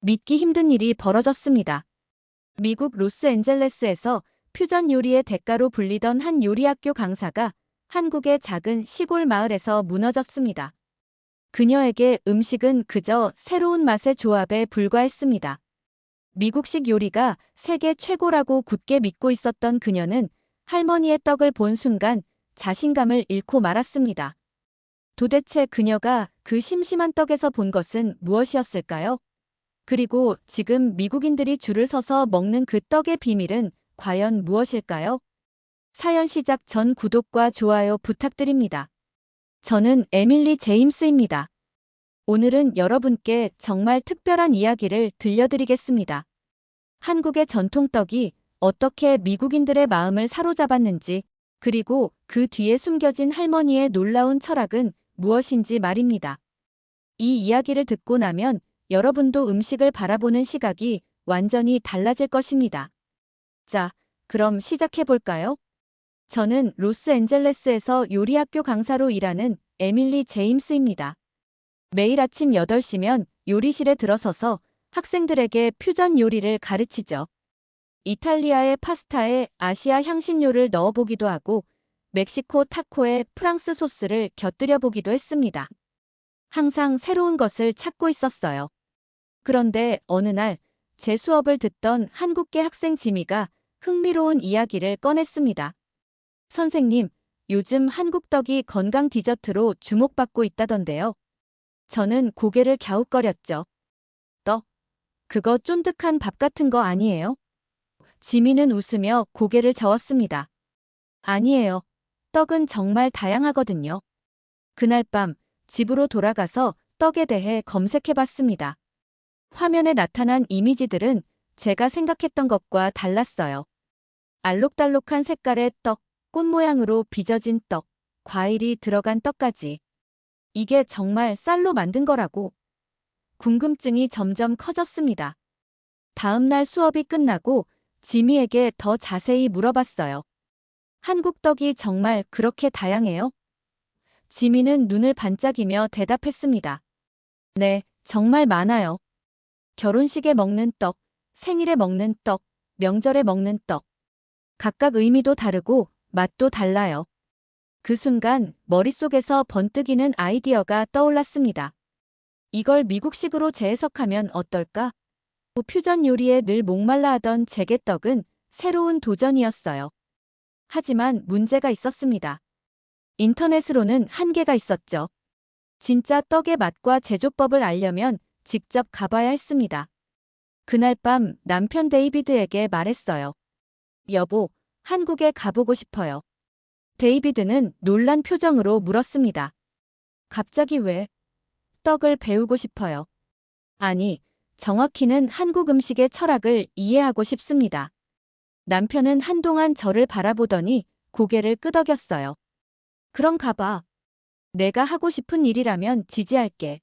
믿기 힘든 일이 벌어졌습니다. 미국 로스앤젤레스에서 퓨전 요리의 대가로 불리던 한 요리학교 강사가 한국의 작은 시골 마을에서 무너졌습니다. 그녀에게 음식은 그저 새로운 맛의 조합에 불과했습니다. 미국식 요리가 세계 최고라고 굳게 믿고 있었던 그녀는 할머니의 떡을 본 순간 자신감을 잃고 말았습니다. 도대체 그녀가 그 심심한 떡에서 본 것은 무엇이었을까요? 그리고 지금 미국인들이 줄을 서서 먹는 그 떡의 비밀은 과연 무엇일까요? 사연 시작 전 구독과 좋아요 부탁드립니다. 저는 에밀리 제임스입니다. 오늘은 여러분께 정말 특별한 이야기를 들려드리겠습니다. 한국의 전통떡이 어떻게 미국인들의 마음을 사로잡았는지, 그리고 그 뒤에 숨겨진 할머니의 놀라운 철학은 무엇인지 말입니다. 이 이야기를 듣고 나면 여러분도 음식을 바라보는 시각이 완전히 달라질 것입니다. 자, 그럼 시작해볼까요? 저는 로스앤젤레스에서 요리학교 강사로 일하는 에밀리 제임스입니다. 매일 아침 8시면 요리실에 들어서서 학생들에게 퓨전 요리를 가르치죠. 이탈리아의 파스타에 아시아 향신료를 넣어보기도 하고 멕시코 타코에 프랑스 소스를 곁들여 보기도 했습니다. 항상 새로운 것을 찾고 있었어요. 그런데 어느 날 제 수업을 듣던 한국계 학생 지미가 흥미로운 이야기를 꺼냈습니다. 선생님, 요즘 한국 떡이 건강 디저트로 주목받고 있다던데요. 저는 고개를 갸웃거렸죠. 떡? 그거 쫀득한 밥 같은 거 아니에요? 지미는 웃으며 고개를 저었습니다. 아니에요. 떡은 정말 다양하거든요. 그날 밤 집으로 돌아가서 떡에 대해 검색해봤습니다. 화면에 나타난 이미지들은 제가 생각했던 것과 달랐어요. 알록달록한 색깔의 떡, 꽃 모양으로 빚어진 떡, 과일이 들어간 떡까지. 이게 정말 쌀로 만든 거라고. 궁금증이 점점 커졌습니다. 다음 날 수업이 끝나고 지미에게 더 자세히 물어봤어요. 한국 떡이 정말 그렇게 다양해요? 지미는 눈을 반짝이며 대답했습니다. 네, 정말 많아요. 결혼식에 먹는 떡, 생일에 먹는 떡, 명절에 먹는 떡. 각각 의미도 다르고 맛도 달라요. 그 순간 머릿속에서 번뜩이는 아이디어가 떠올랐습니다. 이걸 미국식으로 재해석하면 어떨까? 퓨전 요리에 늘 목말라 하던 제개떡은 새로운 도전이었어요. 하지만 문제가 있었습니다. 인터넷으로는 한계가 있었죠. 진짜 떡의 맛과 제조법을 알려면 직접 가봐야 했습니다. 그날 밤 남편 데이비드에게 말했어요. 여보, 한국에 가보고 싶어요. 데이비드는 놀란 표정으로 물었습니다. 갑자기 왜? 떡을 배우고 싶어요. 아니, 정확히는 한국 음식의 철학을 이해하고 싶습니다. 남편은 한동안 저를 바라보더니 고개를 끄덕였어요. 그럼 가봐. 내가 하고 싶은 일이라면 지지할게.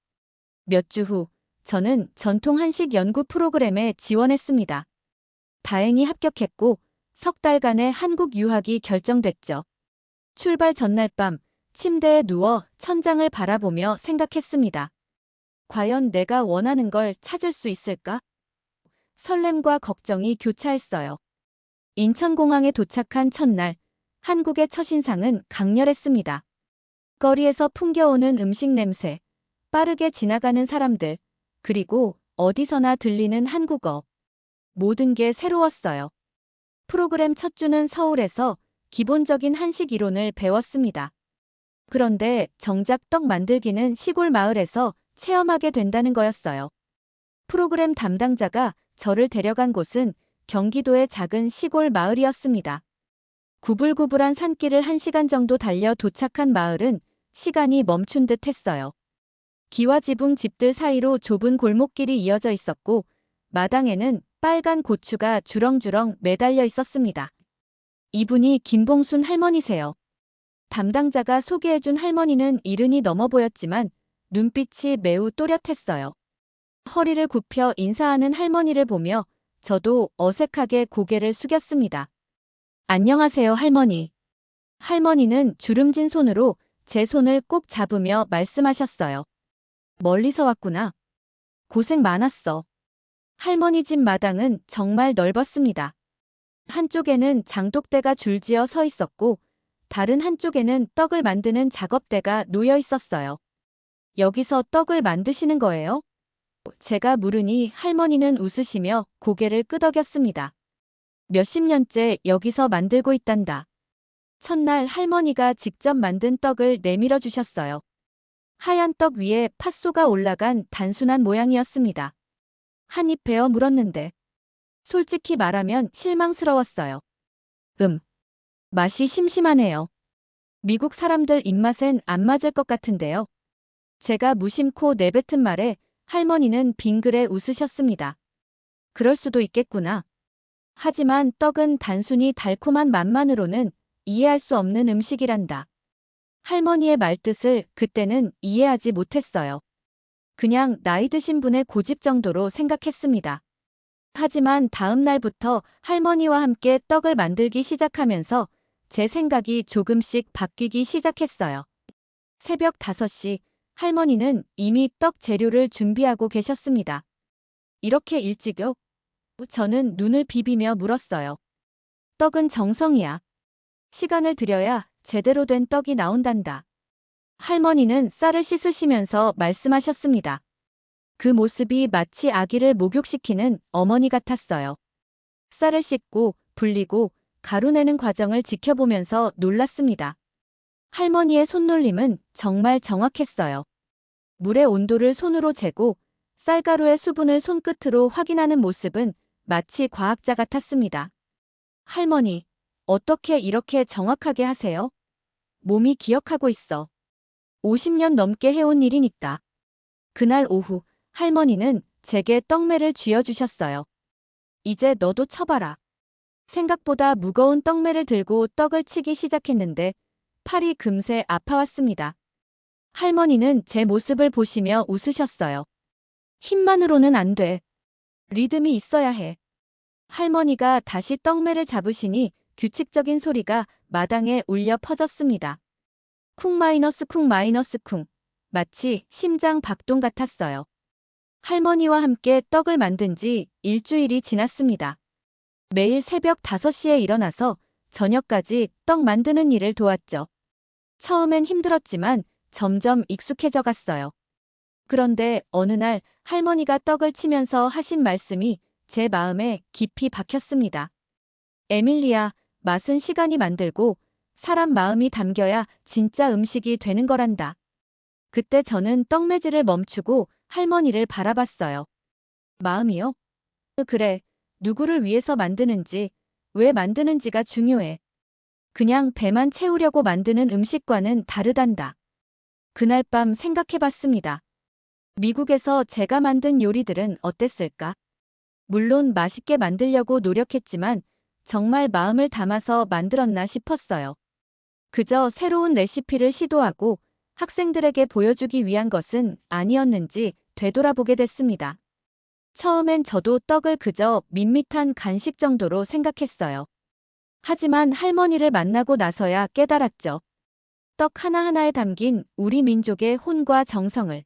몇 주 후, 저는 전통 한식 연구 프로그램에 지원했습니다. 다행히 합격했고 석 달간의 한국 유학이 결정됐죠. 출발 전날 밤 침대에 누워 천장을 바라보며 생각했습니다. 과연 내가 원하는 걸 찾을 수 있을까? 설렘과 걱정이 교차했어요. 인천공항에 도착한 첫날, 한국의 첫인상은 강렬했습니다. 거리에서 풍겨오는 음식 냄새, 빠르게 지나가는 사람들, 그리고 어디서나 들리는 한국어. 모든 게 새로웠어요. 프로그램 첫 주는 서울에서 기본적인 한식 이론을 배웠습니다. 그런데 정작 떡 만들기는 시골 마을에서 체험하게 된다는 거였어요. 프로그램 담당자가 저를 데려간 곳은 경기도의 작은 시골 마을이었습니다. 구불구불한 산길을 1시간 정도 달려 도착한 마을은 시간이 멈춘 듯 했어요. 기와 지붕 집들 사이로 좁은 골목길이 이어져 있었고 마당에는 빨간 고추가 주렁주렁 매달려 있었습니다. 이분이 김봉순 할머니세요. 담당자가 소개해준 할머니는 70이 넘어 보였지만 눈빛이 매우 또렷했어요. 허리를 굽혀 인사하는 할머니를 보며 저도 어색하게 고개를 숙였습니다. 안녕하세요, 할머니. 할머니는 주름진 손으로 제 손을 꼭 잡으며 말씀하셨어요. 멀리서 왔구나. 고생 많았어. 할머니 집 마당은 정말 넓었습니다. 한쪽에는 장독대가 줄지어 서 있었고 다른 한쪽에는 떡을 만드는 작업대가 놓여 있었어요. 여기서 떡을 만드시는 거예요? 제가 물으니 할머니는 웃으시며 고개를 끄덕였습니다. 몇십 년째 여기서 만들고 있단다. 첫날 할머니가 직접 만든 떡을 내밀어 주셨어요. 하얀 떡 위에 팥소가 올라간 단순한 모양이었습니다. 한 입 베어 물었는데 솔직히 말하면 실망스러웠어요. 맛이 심심하네요. 미국 사람들 입맛엔 안 맞을 것 같은데요. 제가 무심코 내뱉은 말에 할머니는 빙그레 웃으셨습니다. 그럴 수도 있겠구나. 하지만 떡은 단순히 달콤한 맛만으로는 이해할 수 없는 음식이란다. 할머니의 말뜻을 그때는 이해하지 못했어요. 그냥 나이 드신 분의 고집 정도로 생각했습니다. 하지만 다음 날부터 할머니와 함께 떡을 만들기 시작하면서 제 생각이 조금씩 바뀌기 시작했어요. 새벽 5시, 할머니는 이미 떡 재료를 준비하고 계셨습니다. 이렇게 일찍요? 저는 눈을 비비며 물었어요. 떡은 정성이야. 시간을 들여야 제대로 된 떡이 나온단다. 할머니는 쌀을 씻으시면서 말씀하셨습니다. 그 모습이 마치 아기를 목욕시키는 어머니 같았어요. 쌀을 씻고 불리고 가루 내는 과정을 지켜보면서 놀랐습니다. 할머니의 손놀림은 정말 정확했어요. 물의 온도를 손으로 재고 쌀가루의 수분을 손끝으로 확인하는 모습은 마치 과학자 같았습니다. 할머니, 어떻게 이렇게 정확하게 하세요? 몸이 기억하고 있어. 50년 넘게 해온 일이니까. 그날 오후, 할머니는 제게 떡매를 쥐어주셨어요. 이제 너도 쳐봐라. 생각보다 무거운 떡매를 들고 떡을 치기 시작했는데 팔이 금세 아파왔습니다. 할머니는 제 모습을 보시며 웃으셨어요. 힘만으로는 안 돼. 리듬이 있어야 해. 할머니가 다시 떡매를 잡으시니 규칙적인 소리가 마당에 울려 퍼졌습니다. 쿵 마이너스 쿵 마이너스 쿵. 마치 심장 박동 같았어요. 할머니와 함께 떡을 만든 지 일주일이 지났습니다. 매일 새벽 5시에 일어나서 저녁까지 떡 만드는 일을 도왔죠. 처음엔 힘들었지만 점점 익숙해져 갔어요. 그런데 어느 날 할머니가 떡을 치면서 하신 말씀이 제 마음에 깊이 박혔습니다. 에밀리아, 맛은 시간이 만들고 사람 마음이 담겨야 진짜 음식이 되는 거란다. 그때 저는 떡매질을 멈추고 할머니를 바라봤어요. 마음이요? 그래. 누구를 위해서 만드는지, 왜 만드는지가 중요해. 그냥 배만 채우려고 만드는 음식과는 다르단다. 그날 밤 생각해봤습니다. 미국에서 제가 만든 요리들은 어땠을까? 물론 맛있게 만들려고 노력했지만 정말 마음을 담아서 만들었나 싶었어요. 그저 새로운 레시피를 시도하고 학생들에게 보여주기 위한 것은 아니었는지 되돌아보게 됐습니다. 처음엔 저도 떡을 그저 밋밋한 간식 정도로 생각했어요. 하지만 할머니를 만나고 나서야 깨달았죠. 떡 하나하나에 담긴 우리 민족의 혼과 정성을.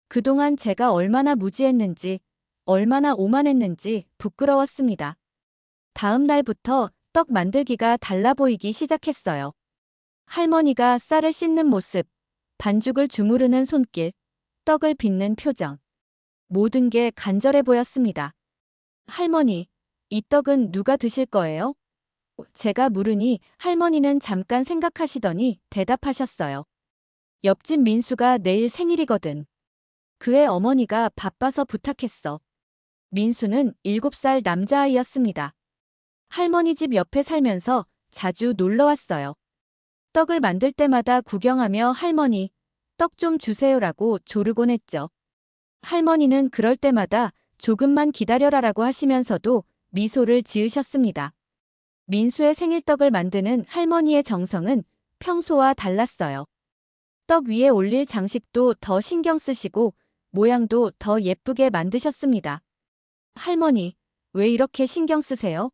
그동안 제가 얼마나 무지했는지, 얼마나 오만했는지 부끄러웠습니다. 다음 날부터 떡 만들기가 달라 보이기 시작했어요. 할머니가 쌀을 씻는 모습, 반죽을 주무르는 손길, 떡을 빚는 표정. 모든 게 간절해 보였습니다. 할머니, 이 떡은 누가 드실 거예요? 제가 물으니 할머니는 잠깐 생각하시더니 대답하셨어요. 옆집 민수가 내일 생일이거든. 그의 어머니가 바빠서 부탁했어. 민수는 7살 남자아이였습니다. 할머니 집 옆에 살면서 자주 놀러 왔어요. 떡을 만들 때마다 구경하며 할머니, 떡 좀 주세요라고 조르곤 했죠. 할머니는 그럴 때마다 조금만 기다려라라고 하시면서도 미소를 지으셨습니다. 민수의 생일떡을 만드는 할머니의 정성은 평소와 달랐어요. 떡 위에 올릴 장식도 더 신경 쓰시고 모양도 더 예쁘게 만드셨습니다. 할머니, 왜 이렇게 신경 쓰세요?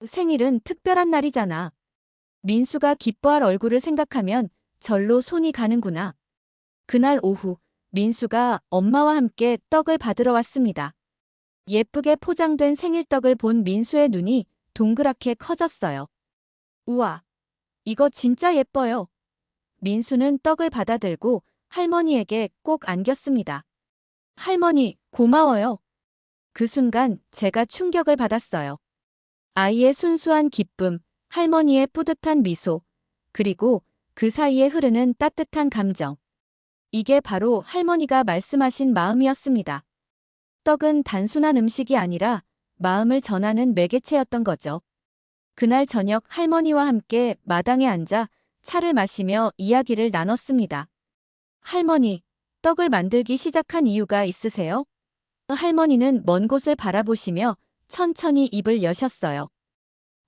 생일은 특별한 날이잖아. 민수가 기뻐할 얼굴을 생각하면 절로 손이 가는구나. 그날 오후, 민수가 엄마와 함께 떡을 받으러 왔습니다. 예쁘게 포장된 생일떡을 본 민수의 눈이 동그랗게 커졌어요. 우와, 이거 진짜 예뻐요. 민수는 떡을 받아들고 할머니에게 꼭 안겼습니다. 할머니, 고마워요. 그 순간 제가 충격을 받았어요. 아이의 순수한 기쁨, 할머니의 뿌듯한 미소, 그리고 그 사이에 흐르는 따뜻한 감정. 이게 바로 할머니가 말씀하신 마음이었습니다. 떡은 단순한 음식이 아니라 마음을 전하는 매개체였던 거죠. 그날 저녁 할머니와 함께 마당에 앉아 차를 마시며 이야기를 나눴습니다. 할머니, 떡을 만들기 시작한 이유가 있으세요? 할머니는 먼 곳을 바라보시며 천천히 입을 여셨어요.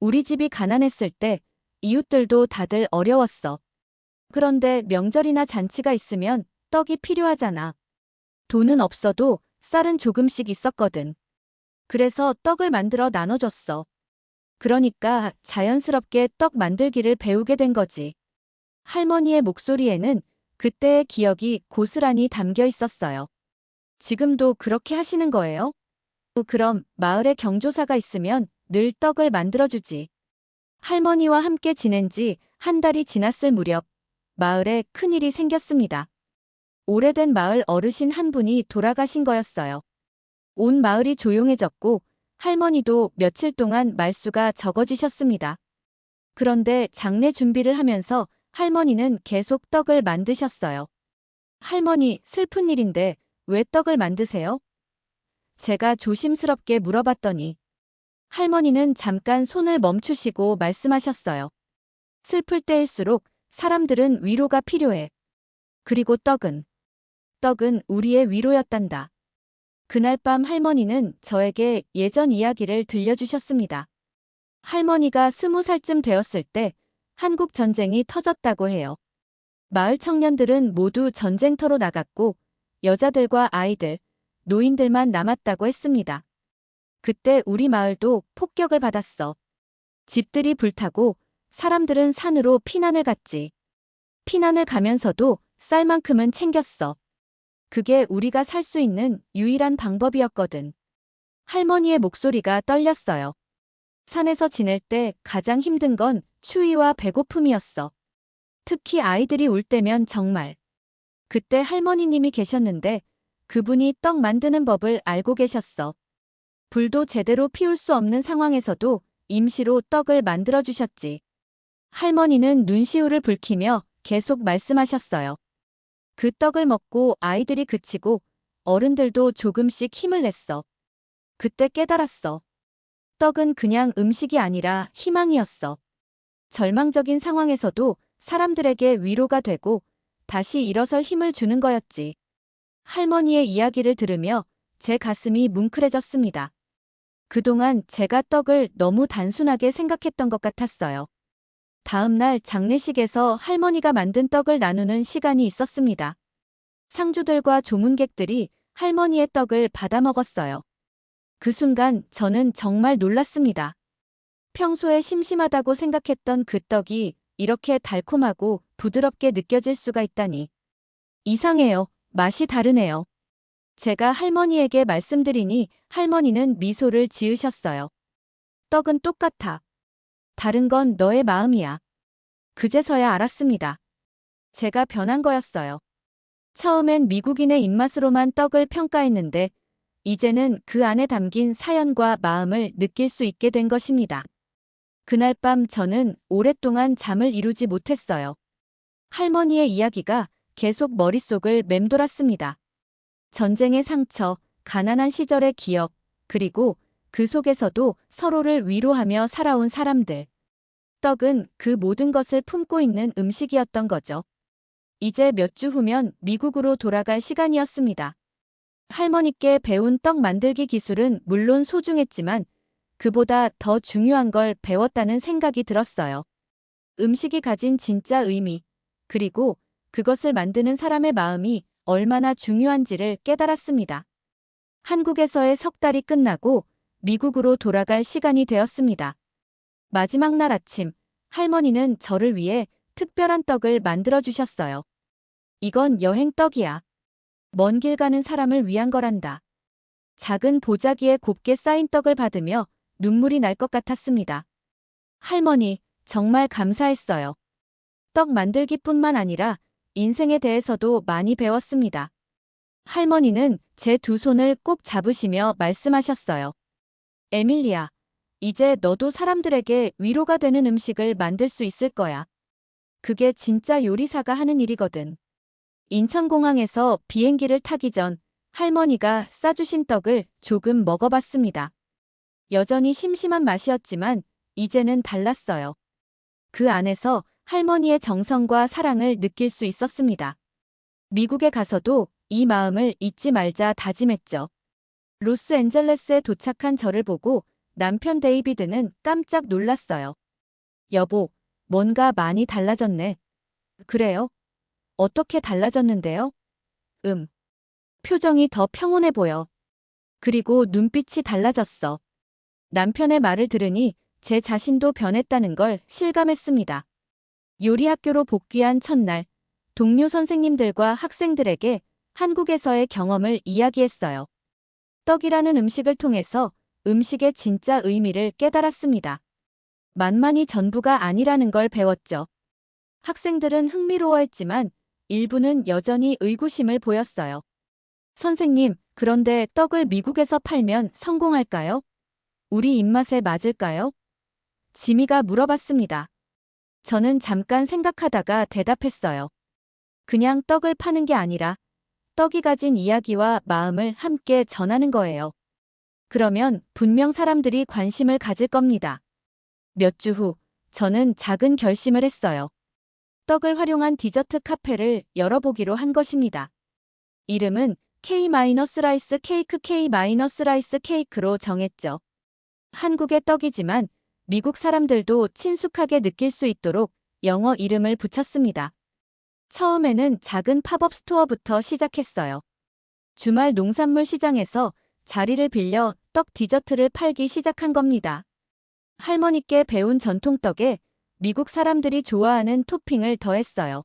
우리 집이 가난했을 때 이웃들도 다들 어려웠어. 그런데 명절이나 잔치가 있으면 떡이 필요하잖아. 돈은 없어도 쌀은 조금씩 있었거든. 그래서 떡을 만들어 나눠줬어. 그러니까 자연스럽게 떡 만들기를 배우게 된 거지. 할머니의 목소리에는 그때의 기억이 고스란히 담겨 있었어요. 지금도 그렇게 하시는 거예요? 그럼 마을에 경조사가 있으면 늘 떡을 만들어주지. 할머니와 함께 지낸 지 한 달이 지났을 무렵 마을에 큰일이 생겼습니다. 오래된 마을 어르신 한 분이 돌아가신 거였어요. 온 마을이 조용해졌고 할머니도 며칠 동안 말수가 적어지셨습니다. 그런데 장례 준비를 하면서 할머니는 계속 떡을 만드셨어요. 할머니, 슬픈 일인데 왜 떡을 만드세요? 제가 조심스럽게 물어봤더니 할머니는 잠깐 손을 멈추시고 말씀하셨어요. 슬플 때일수록 사람들은 위로가 필요해. 그리고 떡은 우리의 위로였단다. 그날 밤 할머니는 저에게 예전 이야기를 들려주셨습니다. 할머니가 20살쯤 되었을 때 한국 전쟁이 터졌다고 해요. 마을 청년들은 모두 전쟁터로 나갔고 여자들과 아이들, 노인들만 남았다고 했습니다. 그때 우리 마을도 폭격을 받았어. 집들이 불타고 사람들은 산으로 피난을 갔지. 피난을 가면서도 쌀만큼은 챙겼어. 그게 우리가 살 수 있는 유일한 방법이었거든. 할머니의 목소리가 떨렸어요. 산에서 지낼 때 가장 힘든 건 추위와 배고픔이었어. 특히 아이들이 울 때면 정말. 그때 할머니님이 계셨는데 그분이 떡 만드는 법을 알고 계셨어. 불도 제대로 피울 수 없는 상황에서도 임시로 떡을 만들어 주셨지. 할머니는 눈시울을 붉히며 계속 말씀하셨어요. 그 떡을 먹고 아이들이 그치고 어른들도 조금씩 힘을 냈어. 그때 깨달았어. 떡은 그냥 음식이 아니라 희망이었어. 절망적인 상황에서도 사람들에게 위로가 되고 다시 일어설 힘을 주는 거였지. 할머니의 이야기를 들으며 제 가슴이 뭉클해졌습니다. 그동안 제가 떡을 너무 단순하게 생각했던 것 같았어요. 다음 날 장례식에서 할머니가 만든 떡을 나누는 시간이 있었습니다. 상주들과 조문객들이 할머니의 떡을 받아 먹었어요. 그 순간 저는 정말 놀랐습니다. 평소에 심심하다고 생각했던 그 떡이 이렇게 달콤하고 부드럽게 느껴질 수가 있다니. 이상해요. 맛이 다르네요. 제가 할머니에게 말씀드리니 할머니는 미소를 지으셨어요. 떡은 똑같아. 다른 건 너의 마음이야. 그제서야 알았습니다. 제가 변한 거였어요. 처음엔 미국인의 입맛으로만 떡을 평가했는데 이제는 그 안에 담긴 사연과 마음을 느낄 수 있게 된 것입니다. 그날 밤 저는 오랫동안 잠을 이루지 못했어요. 할머니의 이야기가 계속 머릿속을 맴돌았습니다. 전쟁의 상처, 가난한 시절의 기억, 그리고 그 속에서도 서로를 위로하며 살아온 사람들. 떡은 그 모든 것을 품고 있는 음식이었던 거죠. 이제 몇 주 후면 미국으로 돌아갈 시간이었습니다. 할머니께 배운 떡 만들기 기술은 물론 소중했지만 그보다 더 중요한 걸 배웠다는 생각이 들었어요. 음식이 가진 진짜 의미, 그리고 그것을 만드는 사람의 마음이 얼마나 중요한지를 깨달았습니다. 한국에서의 석 달이 끝나고 미국으로 돌아갈 시간이 되었습니다. 마지막 날 아침, 할머니는 저를 위해 특별한 떡을 만들어 주셨어요. 이건 여행 떡이야. 먼 길 가는 사람을 위한 거란다. 작은 보자기에 곱게 쌓인 떡을 받으며 눈물이 날 것 같았습니다. 할머니, 정말 감사했어요. 떡 만들기뿐만 아니라 인생에 대해서도 많이 배웠습니다. 할머니는 제 두 손을 꼭 잡으시며 말씀하셨어요. 에밀리아, 이제 너도 사람들에게 위로가 되는 음식을 만들 수 있을 거야. 그게 진짜 요리사가 하는 일이거든. 인천공항에서 비행기를 타기 전 할머니가 싸주신 떡을 조금 먹어봤습니다. 여전히 심심한 맛이었지만 이제는 달랐어요. 그 안에서 할머니의 정성과 사랑을 느낄 수 있었습니다. 미국에 가서도 이 마음을 잊지 말자 다짐했죠. 로스앤젤레스에 도착한 저를 보고 남편 데이비드는 깜짝 놀랐어요. 여보, 뭔가 많이 달라졌네. 그래요? 어떻게 달라졌는데요? 표정이 더 평온해 보여. 그리고 눈빛이 달라졌어. 남편의 말을 들으니 제 자신도 변했다는 걸 실감했습니다. 요리학교로 복귀한 첫날, 동료 선생님들과 학생들에게 한국에서의 경험을 이야기했어요. 떡이라는 음식을 통해서 음식의 진짜 의미를 깨달았습니다. 만만이 전부가 아니라는 걸 배웠죠. 학생들은 흥미로워했지만 일부는 여전히 의구심을 보였어요. 선생님, 그런데 떡을 미국에서 팔면 성공할까요? 우리 입맛에 맞을까요? 지미가 물어봤습니다. 저는 잠깐 생각하다가 대답했어요. 그냥 떡을 파는 게 아니라 떡이 가진 이야기와 마음을 함께 전하는 거예요. 그러면 분명 사람들이 관심을 가질 겁니다. 몇 주 후, 저는 작은 결심을 했어요. 떡을 활용한 디저트 카페를 열어보기로 한 것입니다. 이름은 K-라이스 케이크 K-라이스 케이크로 정했죠. 한국의 떡이지만 미국 사람들도 친숙하게 느낄 수 있도록 영어 이름을 붙였습니다. 처음에는 작은 팝업 스토어부터 시작했어요. 주말 농산물 시장에서 자리를 빌려 떡 디저트를 팔기 시작한 겁니다. 할머니께 배운 전통떡에 미국 사람들이 좋아하는 토핑을 더했어요.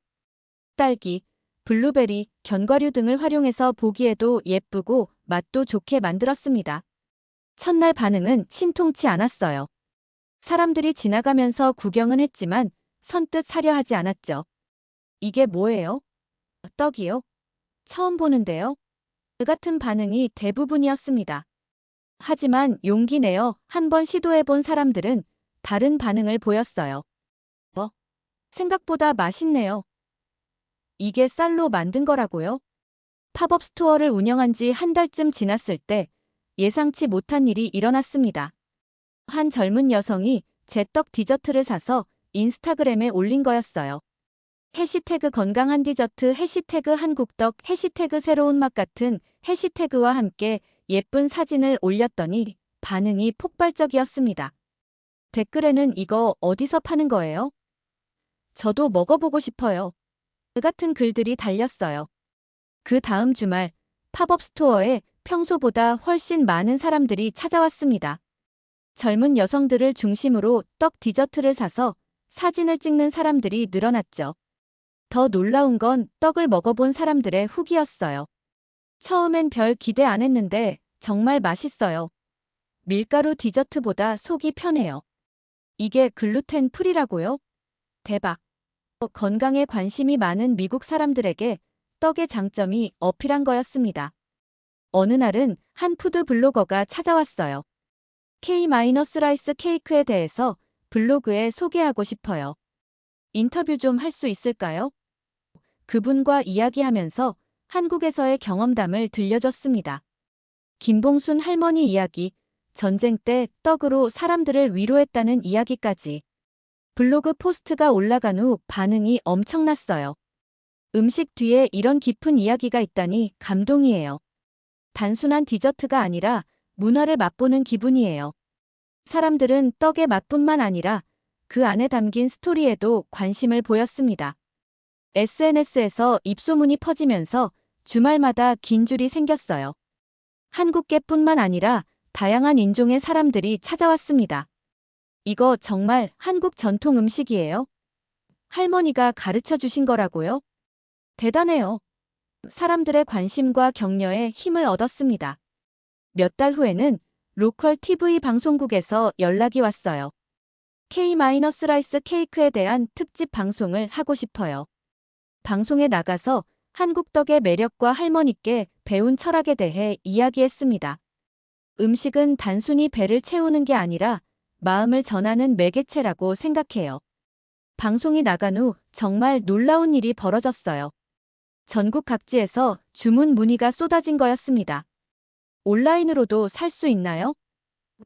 딸기, 블루베리, 견과류 등을 활용해서 보기에도 예쁘고 맛도 좋게 만들었습니다. 첫날 반응은 신통치 않았어요. 사람들이 지나가면서 구경은 했지만 선뜻 사려 하지 않았죠. 이게 뭐예요? 떡이요? 처음 보는데요? 그 같은 반응이 대부분이었습니다. 하지만 용기 내어 한번 시도해본 사람들은 다른 반응을 보였어요. 생각보다 맛있네요. 이게 쌀로 만든 거라고요? 팝업 스토어를 운영한 지 한 달쯤 지났을 때 예상치 못한 일이 일어났습니다. 한 젊은 여성이 제 떡 디저트를 사서 인스타그램에 올린 거였어요. 해시태그 건강한 디저트, 해시태그 한국떡, 해시태그 새로운 맛 같은 해시태그와 함께 예쁜 사진을 올렸더니 반응이 폭발적이었습니다. 댓글에는 이거 어디서 파는 거예요? 저도 먹어보고 싶어요. 그 같은 글들이 달렸어요. 그 다음 주말 팝업 스토어에 평소보다 훨씬 많은 사람들이 찾아왔습니다. 젊은 여성들을 중심으로 떡 디저트를 사서 사진을 찍는 사람들이 늘어났죠. 더 놀라운 건 떡을 먹어본 사람들의 후기였어요. 처음엔 별 기대 안 했는데 정말 맛있어요. 밀가루 디저트보다 속이 편해요. 이게 글루텐 프리라고요? 대박. 건강에 관심이 많은 미국 사람들에게 떡의 장점이 어필한 거였습니다. 어느 날은 한 푸드 블로거가 찾아왔어요. K-라이스 케이크에 대해서 블로그에 소개하고 싶어요. 인터뷰 좀 할 수 있을까요? 그분과 이야기하면서 한국에서의 경험담을 들려줬습니다. 김봉순 할머니 이야기, 전쟁 때 떡으로 사람들을 위로했다는 이야기까지. 블로그 포스트가 올라간 후 반응이 엄청났어요. 음식 뒤에 이런 깊은 이야기가 있다니 감동이에요. 단순한 디저트가 아니라 문화를 맛보는 기분이에요. 사람들은 떡의 맛뿐만 아니라 그 안에 담긴 스토리에도 관심을 보였습니다. SNS에서 입소문이 퍼지면서 주말마다 긴 줄이 생겼어요. 한국계뿐만 아니라 다양한 인종의 사람들이 찾아왔습니다. 이거 정말 한국 전통 음식이에요? 할머니가 가르쳐 주신 거라고요? 대단해요. 사람들의 관심과 격려에 힘을 얻었습니다. 몇 달 후에는 로컬 TV 방송국에서 연락이 왔어요. K-라이스 케이크에 대한 특집 방송을 하고 싶어요. 방송에 나가서 한국 떡의 매력과 할머니께 배운 철학에 대해 이야기했습니다. 음식은 단순히 배를 채우는 게 아니라 마음을 전하는 매개체라고 생각해요. 방송이 나간 후 정말 놀라운 일이 벌어졌어요. 전국 각지에서 주문 문의가 쏟아진 거였습니다. 온라인으로도 살 수 있나요?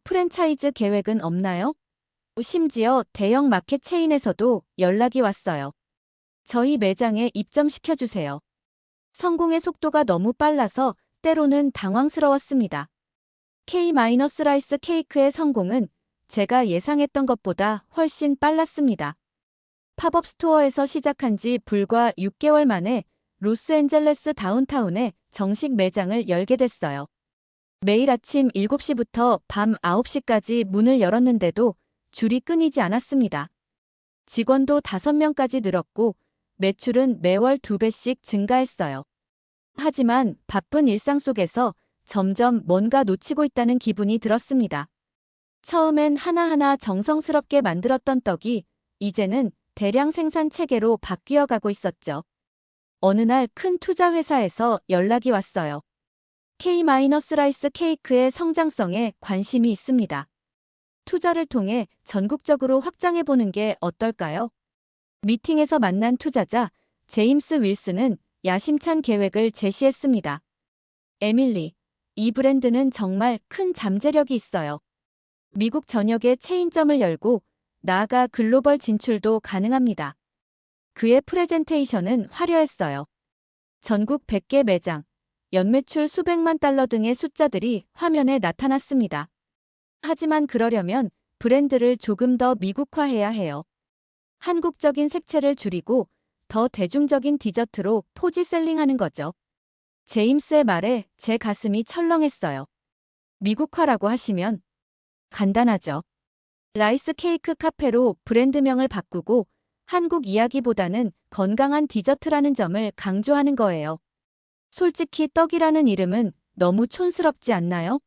프랜차이즈 계획은 없나요? 심지어 대형 마켓 체인에서도 연락이 왔어요. 저희 매장에 입점시켜주세요. 성공의 속도가 너무 빨라서 때로는 당황스러웠습니다. K-라이스 케이크의 성공은 제가 예상했던 것보다 훨씬 빨랐습니다. 팝업 스토어에서 시작한 지 불과 6개월 만에 로스앤젤레스 다운타운에 정식 매장을 열게 됐어요. 매일 아침 7시부터 밤 9시까지 문을 열었는데도 줄이 끊이지 않았습니다. 직원도 5명까지 늘었고 매출은 매월 2배씩 증가했어요. 하지만 바쁜 일상 속에서 점점 뭔가 놓치고 있다는 기분이 들었습니다. 처음엔 하나하나 정성스럽게 만들었던 떡이 이제는 대량 생산 체계로 바뀌어 가고 있었죠. 어느 날 큰 투자 회사에서 연락이 왔어요. K-라이스 케이크의 성장성에 관심이 있습니다. 투자를 통해 전국적으로 확장해보는 게 어떨까요? 미팅에서 만난 투자자 제임스 윌슨은 야심찬 계획을 제시했습니다. 에밀리, 이 브랜드는 정말 큰 잠재력이 있어요. 미국 전역에 체인점을 열고 나아가 글로벌 진출도 가능합니다. 그의 프레젠테이션은 화려했어요. 전국 100개 매장, 연매출 수백만 달러 등의 숫자들이 화면에 나타났습니다. 하지만 그러려면 브랜드를 조금 더 미국화해야 해요. 한국적인 색채를 줄이고 더 대중적인 디저트로 포지셀링하는 거죠. 제임스의 말에 제 가슴이 철렁했어요. 미국화라고 하시면 간단하죠. 라이스 케이크 카페로 브랜드명을 바꾸고 한국 이야기보다는 건강한 디저트라는 점을 강조하는 거예요. 솔직히 떡이라는 이름은 너무 촌스럽지 않나요?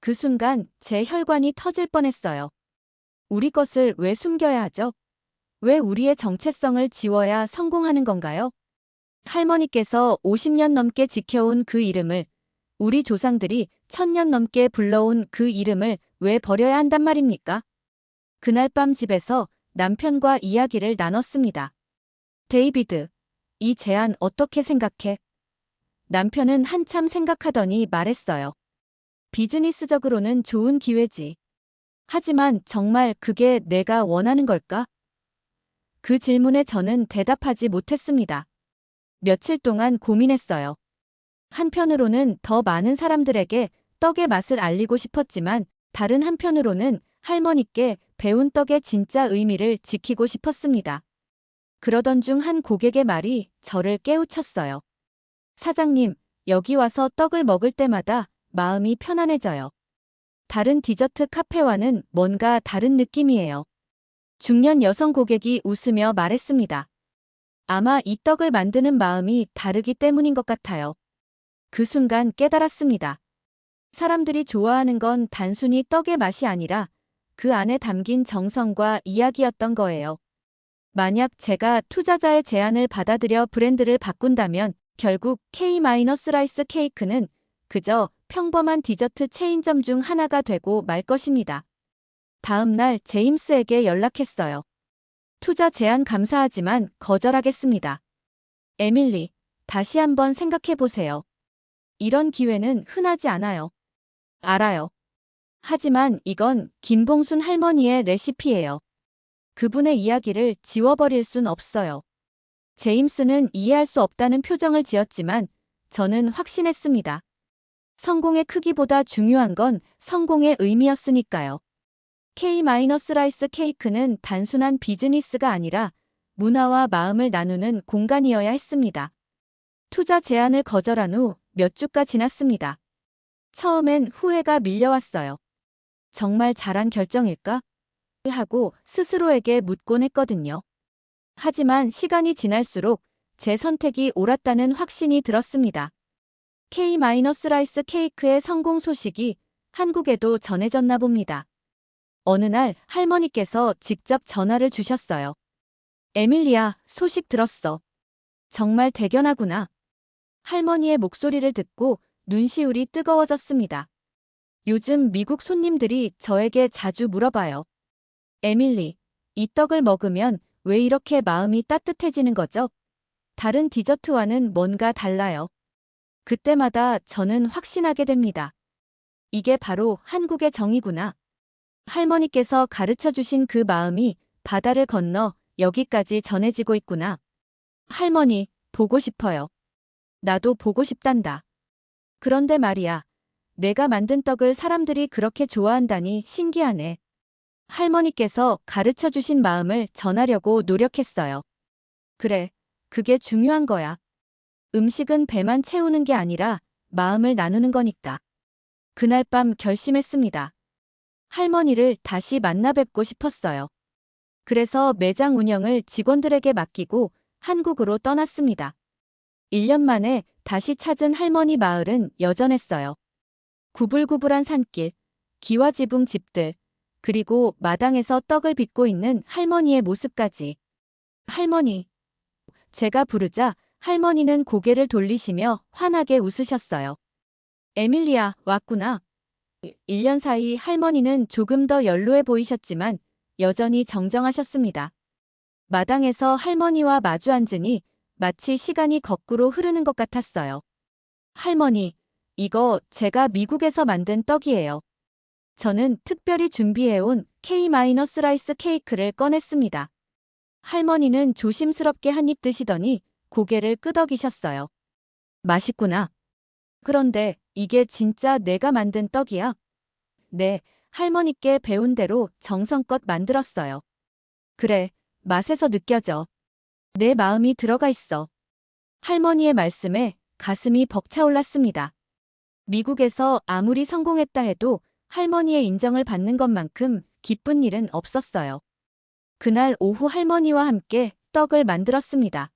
그 순간 제 혈관이 터질 뻔했어요. 우리 것을 왜 숨겨야 하죠? 왜 우리의 정체성을 지워야 성공하는 건가요? 할머니께서 50년 넘게 지켜온 그 이름을, 우리 조상들이 1000년 넘게 불러온 그 이름을 왜 버려야 한단 말입니까? 그날 밤 집에서 남편과 이야기를 나눴습니다. 데이비드, 이 제안 어떻게 생각해? 남편은 한참 생각하더니 말했어요. 비즈니스적으로는 좋은 기회지. 하지만 정말 그게 내가 원하는 걸까? 그 질문에 저는 대답하지 못했습니다. 며칠 동안 고민했어요. 한편으로는 더 많은 사람들에게 떡의 맛을 알리고 싶었지만 다른 한편으로는 할머니께 배운 떡의 진짜 의미를 지키고 싶었습니다. 그러던 중 한 고객의 말이 저를 깨우쳤어요. 사장님, 여기 와서 떡을 먹을 때마다 마음이 편안해져요. 다른 디저트 카페와는 뭔가 다른 느낌이에요. 중년 여성 고객이 웃으며 말했습니다. 아마 이 떡을 만드는 마음이 다르기 때문인 것 같아요. 그 순간 깨달았습니다. 사람들이 좋아하는 건 단순히 떡의 맛이 아니라 그 안에 담긴 정성과 이야기였던 거예요. 만약 제가 투자자의 제안을 받아들여 브랜드를 바꾼다면 결국 K-라이스 케이크는 그저 평범한 디저트 체인점 중 하나가 되고 말 것입니다. 다음 날 제임스에게 연락했어요. 투자 제안 감사하지만 거절하겠습니다. 에밀리, 다시 한번 생각해 보세요. 이런 기회는 흔하지 않아요. 알아요. 하지만 이건 김봉순 할머니의 레시피예요. 그분의 이야기를 지워버릴 순 없어요. 제임스는 이해할 수 없다는 표정을 지었지만 저는 확신했습니다. 성공의 크기보다 중요한 건 성공의 의미였으니까요. K-라이스 케이크는 단순한 비즈니스가 아니라 문화와 마음을 나누는 공간이어야 했습니다. 투자 제안을 거절한 후 몇 주가 지났습니다. 처음엔 후회가 밀려왔어요. 정말 잘한 결정일까? 하고 스스로에게 묻곤 했거든요. 하지만 시간이 지날수록 제 선택이 옳았다는 확신이 들었습니다. K-라이스 케이크의 성공 소식이 한국에도 전해졌나 봅니다. 어느 날 할머니께서 직접 전화를 주셨어요. 에밀리야, 소식 들었어. 정말 대견하구나. 할머니의 목소리를 듣고 눈시울이 뜨거워졌습니다. 요즘 미국 손님들이 저에게 자주 물어봐요. 에밀리, 이 떡을 먹으면 왜 이렇게 마음이 따뜻해지는 거죠? 다른 디저트와는 뭔가 달라요. 그때마다 저는 확신하게 됩니다. 이게 바로 한국의 정이구나. 할머니께서 가르쳐 주신 그 마음이 바다를 건너 여기까지 전해지고 있구나. 할머니, 보고 싶어요. 나도 보고 싶단다. 그런데 말이야, 내가 만든 떡을 사람들이 그렇게 좋아한다니 신기하네. 할머니께서 가르쳐 주신 마음을 전하려고 노력했어요. 그래, 그게 중요한 거야. 음식은 배만 채우는 게 아니라 마음을 나누는 거니까. 그날 밤 결심했습니다. 할머니를 다시 만나 뵙고 싶었어요. 그래서 매장 운영을 직원들에게 맡기고 한국으로 떠났습니다. 1년 만에 다시 찾은 할머니 마을은 여전했어요. 구불구불한 산길, 기와지붕 집들, 그리고 마당에서 떡을 빚고 있는 할머니의 모습까지. 할머니. 제가 부르자 할머니는 고개를 돌리시며 환하게 웃으셨어요. 에밀리야, 왔구나. 1년 사이 할머니는 조금 더 연로해 보이셨지만 여전히 정정하셨습니다. 마당에서 할머니와 마주 앉으니 마치 시간이 거꾸로 흐르는 것 같았어요. 할머니, 이거 제가 미국에서 만든 떡이에요. 저는 특별히 준비해온 K-라이스 케이크를 꺼냈습니다. 할머니는 조심스럽게 한 입 드시더니 고개를 끄덕이셨어요. 맛있구나. 그런데 이게 진짜 내가 만든 떡이야? 네, 할머니께 배운 대로 정성껏 만들었어요. 그래, 맛에서 느껴져. 내 마음이 들어가 있어. 할머니의 말씀에 가슴이 벅차올랐습니다. 미국에서 아무리 성공했다 해도 할머니의 인정을 받는 것만큼 기쁜 일은 없었어요. 그날 오후 할머니와 함께 떡을 만들었습니다.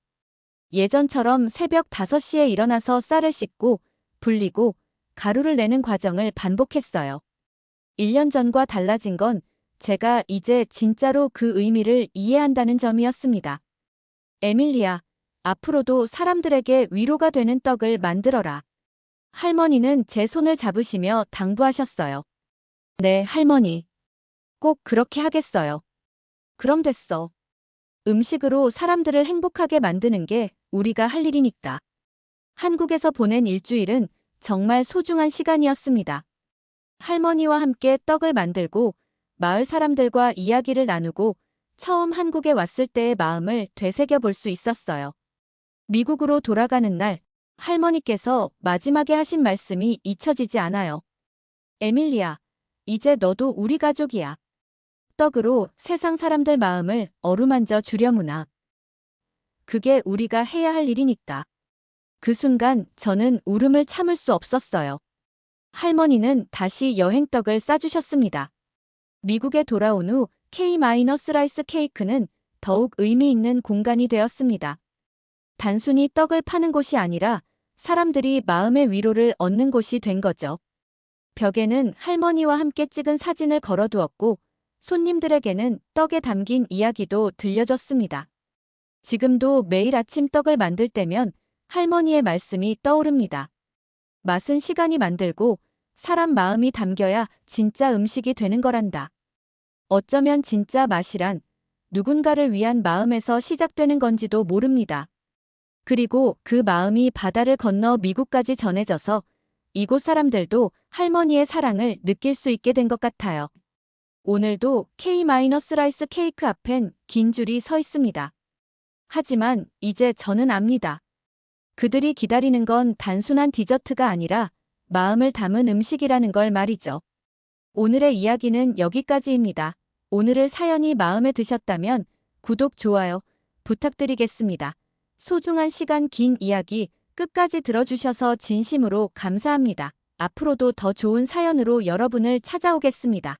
예전처럼 새벽 5시에 일어나서 쌀을 씻고 불리고 가루를 내는 과정을 반복했어요. 1년 전과 달라진 건 제가 이제 진짜로 그 의미를 이해한다는 점이었습니다. 에밀리야, 앞으로도 사람들에게 위로가 되는 떡을 만들어라. 할머니는 제 손을 잡으시며 당부하셨어요. 네, 할머니. 꼭 그렇게 하겠어요. 그럼 됐어. 음식으로 사람들을 행복하게 만드는 게 우리가 할 일이니까. 한국에서 보낸 일주일은 정말 소중한 시간이었습니다. 할머니와 함께 떡을 만들고 마을 사람들과 이야기를 나누고 처음 한국에 왔을 때의 마음을 되새겨 볼 수 있었어요. 미국으로 돌아가는 날 할머니께서 마지막에 하신 말씀이 잊혀지지 않아요. 에밀리야, 이제 너도 우리 가족이야. 떡으로 세상 사람들 마음을 어루만져 주려무나. 그게 우리가 해야 할 일이니까. 그 순간 저는 울음을 참을 수 없었어요. 할머니는 다시 여행떡을 싸주셨습니다. 미국에 돌아온 후 K-라이스 케이크는 더욱 의미 있는 공간이 되었습니다. 단순히 떡을 파는 곳이 아니라 사람들이 마음의 위로를 얻는 곳이 된 거죠. 벽에는 할머니와 함께 찍은 사진을 걸어두었고 손님들에게는 떡에 담긴 이야기도 들려줬습니다. 지금도 매일 아침 떡을 만들 때면 할머니의 말씀이 떠오릅니다. 맛은 시간이 만들고 사람 마음이 담겨야 진짜 음식이 되는 거란다. 어쩌면 진짜 맛이란 누군가를 위한 마음에서 시작되는 건지도 모릅니다. 그리고 그 마음이 바다를 건너 미국까지 전해져서 이곳 사람들도 할머니의 사랑을 느낄 수 있게 된 것 같아요. 오늘도 K-라이스 케이크 앞엔 긴 줄이 서 있습니다. 하지만 이제 저는 압니다. 그들이 기다리는 건 단순한 디저트가 아니라 마음을 담은 음식이라는 걸 말이죠. 오늘의 이야기는 여기까지입니다. 오늘의 사연이 마음에 드셨다면 구독, 좋아요 부탁드리겠습니다. 소중한 시간, 긴 이야기 끝까지 들어주셔서 진심으로 감사합니다. 앞으로도 더 좋은 사연으로 여러분을 찾아오겠습니다.